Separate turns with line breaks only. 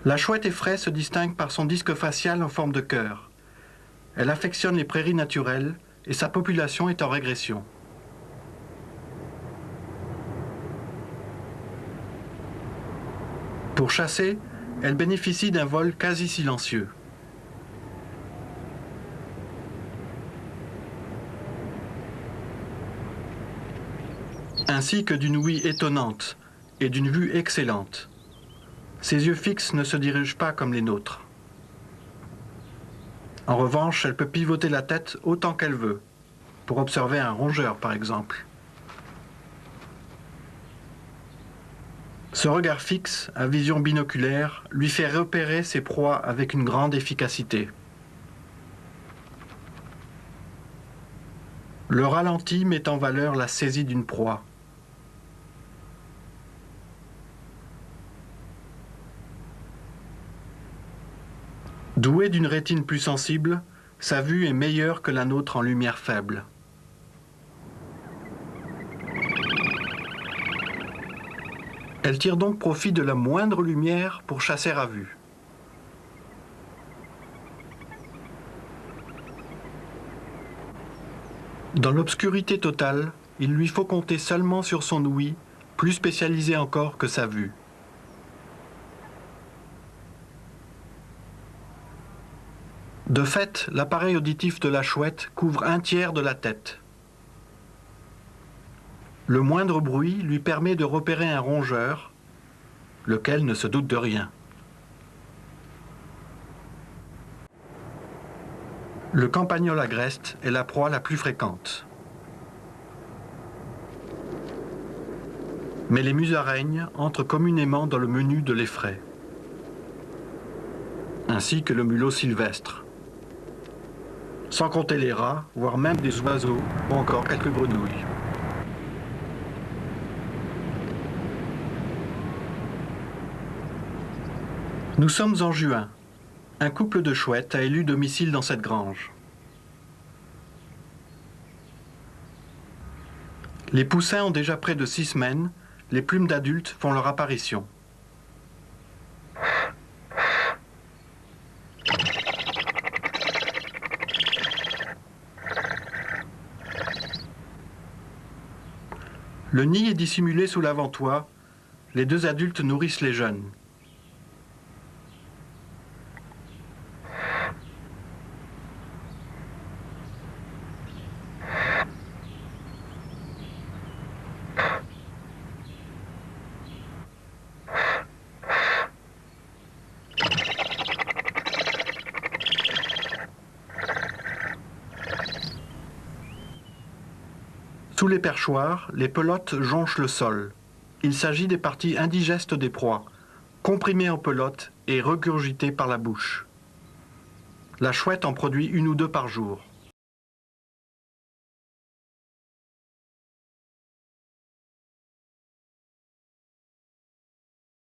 La chouette effraie se distingue par son disque facial en forme de cœur. Elle affectionne les prairies naturelles et sa population est en régression. Pour chasser, elle bénéficie d'un vol quasi silencieux. Ainsi que d'une ouïe étonnante et d'une vue excellente. Ses yeux fixes ne se dirigent pas comme les nôtres. En revanche, elle peut pivoter la tête autant qu'elle veut, pour observer un rongeur par exemple. Ce regard fixe, à vision binoculaire, lui fait repérer ses proies avec une grande efficacité. Le ralenti met en valeur la saisie d'une proie. Douée d'une rétine plus sensible, sa vue est meilleure que la nôtre en lumière faible. Elle tire donc profit de la moindre lumière pour chasser à vue. Dans l'obscurité totale, il lui faut compter seulement sur son ouïe, plus spécialisée encore que sa vue. De fait, l'appareil auditif de la chouette couvre un tiers de la tête. Le moindre bruit lui permet de repérer un rongeur, lequel ne se doute de rien. Le campagnol agreste est la proie la plus fréquente. Mais les musaraignes entrent communément dans le menu de l'effraie, ainsi que le mulot sylvestre. Sans compter les rats, voire même des oiseaux ou encore quelques grenouilles. Nous sommes en juin. Un couple de chouettes a élu domicile dans cette grange. Les poussins ont déjà près de 6 semaines, les plumes d'adultes font leur apparition. Le nid est dissimulé sous l'avant-toit, les 2 adultes nourrissent les jeunes. Sous les perchoirs, les pelotes jonchent le sol. Il s'agit des parties indigestes des proies, comprimées en pelotes et regurgitées par la bouche. La chouette en produit 1 ou 2 par jour.